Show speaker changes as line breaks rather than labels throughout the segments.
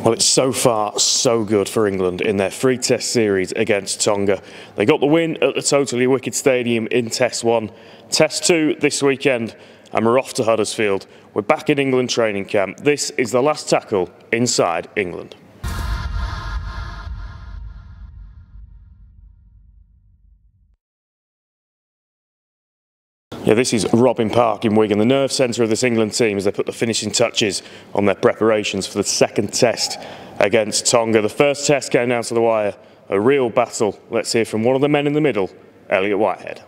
Well, it's so far so good for England in their three-test series against Tonga. They got the win at the Totally Wicked Stadium in Test 1. Test 2 this weekend, and we're off to Huddersfield. We're back in England training camp. This is the last tackle inside England. Yeah, this is Robin Park in Wigan, the nerve centre of this England team as they put the finishing touches on their preparations for the second test against Tonga. The first test came down to the wire, a real battle. Let's hear from one of the men in the middle, Elliot Whitehead.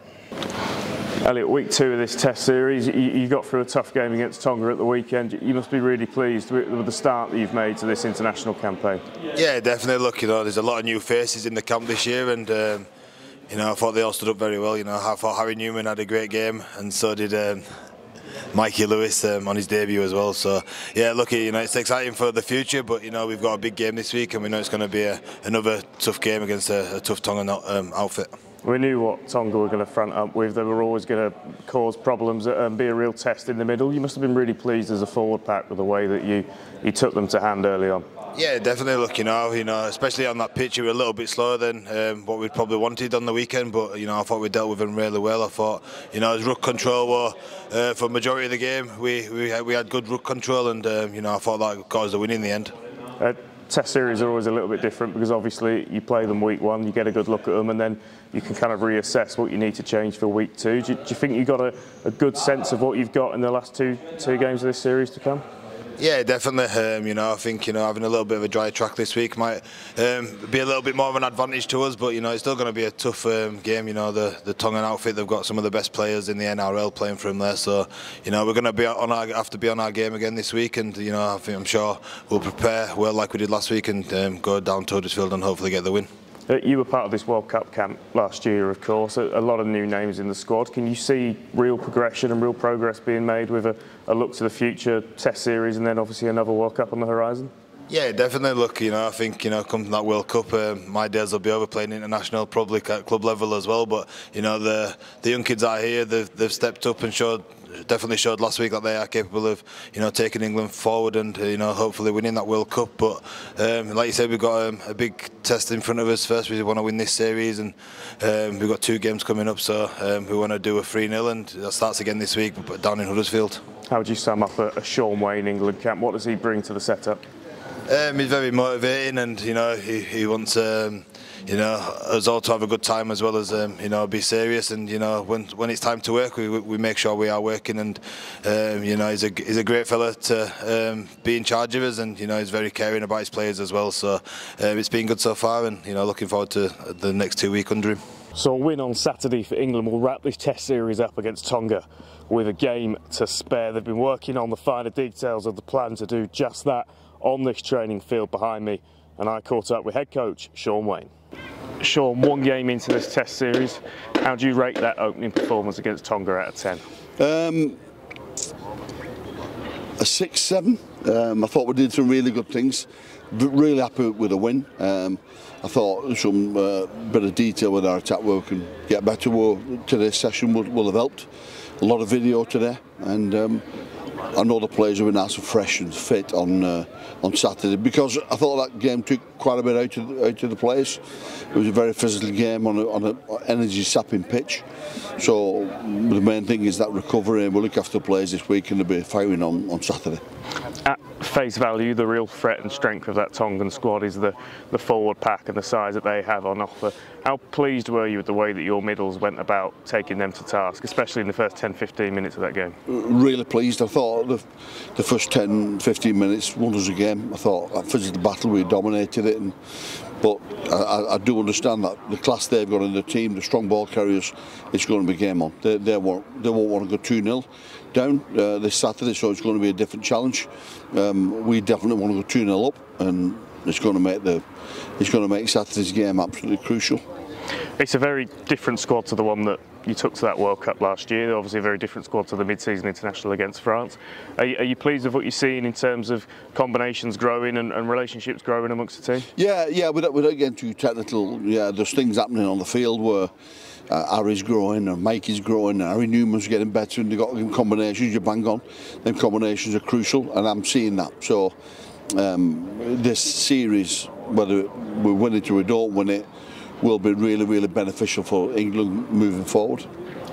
Elliot, week 2 of this test series, you got through a tough game against Tonga at the weekend. You must be really pleased with the start that you've made to this international campaign.
Yeah, definitely. Look, there's a lot of new faces in the camp this year, and I thought they all stood up very well. I thought Harry Newman had a great game, and so did Mikey Lewis on his debut as well. So yeah, look, it's exciting for the future, but we've got a big game this week, and we know it's going to be another tough game against a tough Tongan outfit.
We knew what Tonga were going to front up with. They were always going to cause problems and be a real test in the middle. You must have been really pleased as a forward pack with the way that you took them to hand early on.
Yeah, definitely. Look, especially on that pitch, we were a little bit slower than what we'd probably wanted on the weekend. But I thought we dealt with them really well. I thought, as ruck control were for the majority of the game, we had good ruck control, and I thought that got us the win in the end.
Test series are always a little bit different because obviously you play them week 1, you get a good look at them, and then you can kind of reassess what you need to change for week 2. Do you think you got a good sense of what you've got in the last two games of this series to come?
Yeah, definitely. I think having a little bit of a dry track this week might be a little bit more of an advantage to us, but it's still going to be a tough game. The Tongan outfit, they've got some of the best players in the NRL playing for them there, so we're going to have to be on our game again this week, and I'm sure we'll prepare well like we did last week and go down to Huddersfield and hopefully get the win.
You were part of this World Cup camp last year, of course. A lot of new names in the squad. Can you see real progression and real progress being made with a look to the future test series and then obviously another World Cup on the horizon? Yeah,
definitely. Look, I think come that World Cup, my days will be over playing international, probably at club level as well. But the young kids out here, they've stepped up and definitely showed last week that they are capable of taking England forward and hopefully winning that World Cup. But like you said, we've got a big test in front of us. First, we want to win this series, and we've got 2 games coming up, so we want to do a 3-0, and that starts again this week, but down in Huddersfield.
How would you sum up a Shawn Walsh England camp? What does he bring to the setup?
He's very motivating, and he wants us all to have a good time as well as be serious. And when it's time to work, we make sure we are working. And he's a great fella to be in charge of us, and he's very caring about his players as well. So it's been good so far, and looking forward to the next 2 weeks under him.
So a win on Saturday for England will wrap this test series up against Tonga with a game to spare. They've been working on the finer details of the plan to do just that on this training field behind me, and I caught up with head coach Shawn Walsh. Shawn, 1 game into this test series, how do you rate that opening performance against Tonga out of 10?
A 6-7. I thought we did some really good things. Really happy with the win. I thought some bit of detail with our attack work and get better today's session will have helped. A lot of video today, and I know the players have been nice and fresh and fit on Saturday, because I thought that game took quite a bit out of the players. It was a very physical game on an energy-sapping pitch. So the main thing is that recovery, and we'll look after the players this week, and they'll be firing on Saturday.
At face value, the real threat and strength of that Tongan squad is the forward pack and the size that they have on offer. How pleased were you with the way that your middles went about taking them to task, especially in the first 10-15 minutes of that game? Really
pleased. I thought the first 10-15 minutes won us a game. I thought that physical battle, we dominated it, but I do understand that the class they've got in the team, the strong ball carriers, it's going to be game on. They won't want to go 2-0 down this Saturday, so it's going to be a different challenge. We definitely want to go 2-0 up, and it's going to make Saturday's game absolutely crucial.
It's a very different squad to the one that you took to that World Cup last year. Obviously a very different squad to the mid-season international against France. Are you pleased with what you're seeing in terms of combinations growing and relationships growing amongst the team? Yeah,
without getting too technical, yeah, there's things happening on the field where Harry's growing and Mikey's growing and Harry Newman's getting better, and they've got combinations, you bang on. Them combinations are crucial, and I'm seeing that. So this series, whether we win it or we don't win it, will be really, really beneficial for England moving forward.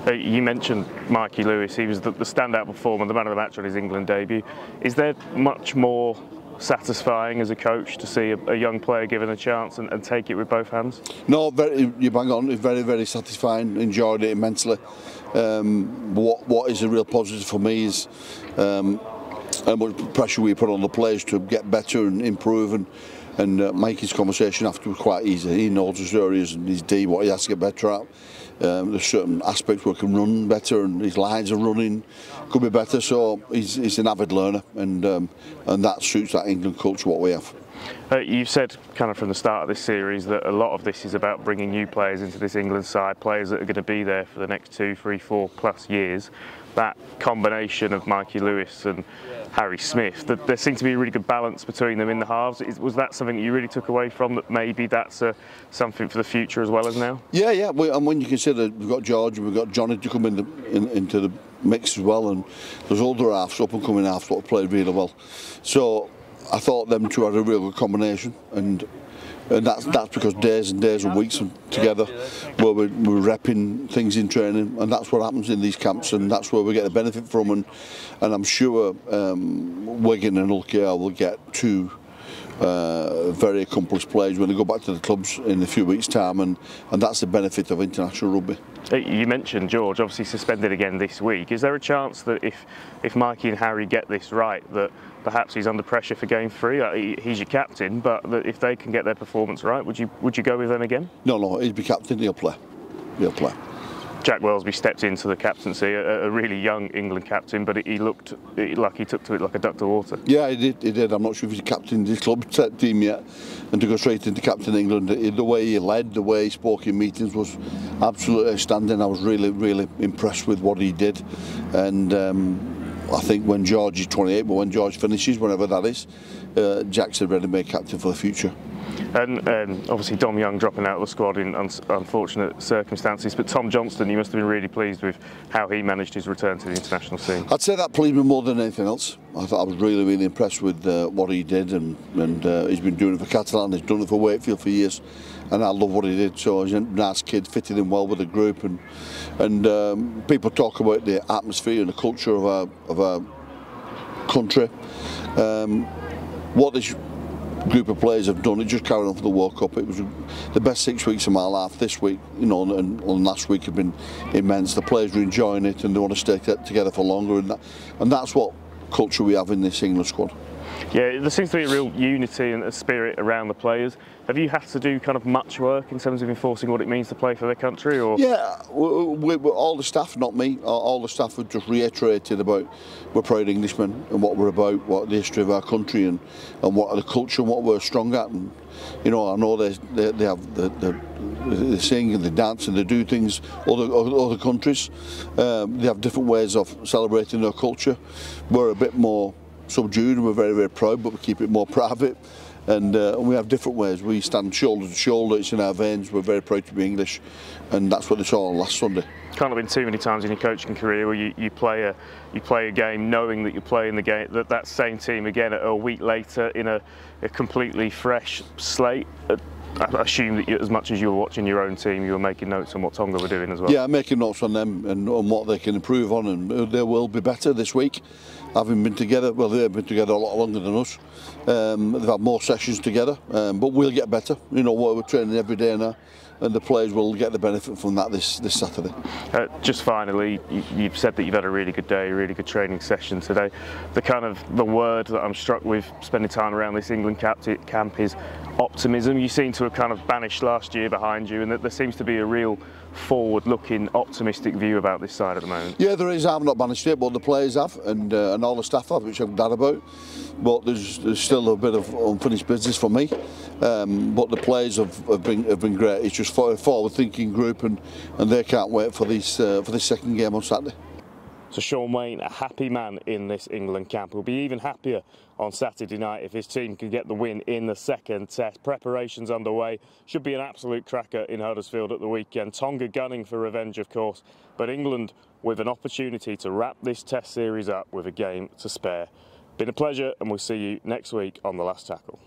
You mentioned Mikey Lewis. He was the standout performer, the man of the match on his England debut. Is there much more satisfying as a coach to see a young player given a chance and take it with both hands? No,
you bang on. It's very, very satisfying. Enjoyed it immensely. What is a real positive for me is how much pressure we put on the players to get better and improve, and Mikey's conversation after was quite easy. He knows his areas and his D, what he has to get better at. There's certain aspects where he can run better, and his lines are running could be better. So he's an avid learner, and that suits that England culture what we have.
You've said kind of from the start of this series that a lot of this is about bringing new players into this England side, players that are going to be there for the next 2, 3, 4+ years. That combination of Mikey Lewis and Harry Smith, there seemed to be a really good balance between them in the halves. Was that something that you really took away from, that maybe that's something for the future as well as now? Yeah.
And when you consider we've got George and we've got Johnny to come into the mix as well, and there's older halves, up and coming halves that have played really well. So I thought them two had a real good combination, and that's because days and days and weeks together where we're repping things in training, and that's what happens in these camps, and that's where we get the benefit from, and I'm sure Wigan and Hull KR will get two very accomplished players when they go back to the clubs in a few weeks' time, and that's the benefit of international rugby.
You mentioned George, obviously suspended again this week. Is there a chance that if Mikey and Harry get this right, that perhaps he's under pressure for game 3? He's your captain, but that if they can get their performance right, would you go with them again?
No, he'd be captain. He'll play.
Jack Welsby stepped into the captaincy, a really young England captain, but he looked like he took to it like a duck to water.
Yeah, he did. I'm not sure if he's captained his club team yet, and to go straight into captain England, the way he led, the way he spoke in meetings was absolutely outstanding. I was really, really impressed with what he did, and I think when George is 28, but when George finishes, whenever that is, Jack's a ready-made captain for the future.
And obviously Dom Young dropping out of the squad in unfortunate circumstances, but Tom Johnston, you must have been really pleased with how he managed his return to the international scene.
I'd say that pleased me more than anything else. I thought I was really, really impressed with what he did, and he's been doing it for Catalan, he's done it for Wakefield for years, and I love what he did. So he's a nice kid, fitted in well with the group, and people talk about the atmosphere and the culture of our country. What this group of players have done, it just carried on for the World Cup. It was the best 6 weeks of my life. This week, and last week have been immense. The players are enjoying it, and they want to stay together for longer, and that's what culture we have in this England squad.
Yeah, there seems to be a real unity and a spirit around the players. Have you had to do kind of much work in terms of enforcing what it means to play for their country? Or? Yeah,
all the staff, not me, all the staff have just reiterated about we're proud Englishmen and what we're about, what the history of our country and what the culture and what we're strong at. And I know they have they sing and they dance and they do things other countries. They have different ways of celebrating their culture. We're a bit more subdued and we're very, very proud, but we keep it more private. And we have different ways. We stand shoulder to shoulder, it's in our veins. We're very proud to be English, and that's what they saw last Sunday.
Can't have been too many times in your coaching career where you play a game knowing that you're playing the game, that same team again a week later in a completely fresh slate. I assume that as much as you were watching your own team, you were making notes on what Tonga were doing as well.
Yeah, I'm making notes on them and on what they can improve on, and they will be better this week. Having been together, well, they've been together a lot longer than us. They've had more sessions together, but we'll get better. We're training every day now, and the players will get the benefit from that this Saturday.
Just finally, you've said that you've had a really good day, a really good training session today. The word that I'm struck with spending time around this England camp is optimism. You seem to have kind of banished last year behind you, and that there seems to be a real forward-looking, optimistic view about this side at the moment.
Yeah, there is. I've not banished it, but the players have, and all the staff have, which I'm glad about. But there's still a bit of unfinished business for me. But the players have been great. It's just a forward-thinking group, and they can't wait for this second game on Saturday.
So Shawn Wayne, a happy man in this England camp. He'll be even happier on Saturday night if his team can get the win in the second test. Preparations underway. Should be an absolute cracker in Huddersfield at the weekend. Tonga gunning for revenge, of course, but England with an opportunity to wrap this test series up with a game to spare. Been a pleasure, and we'll see you next week on The Last Tackle.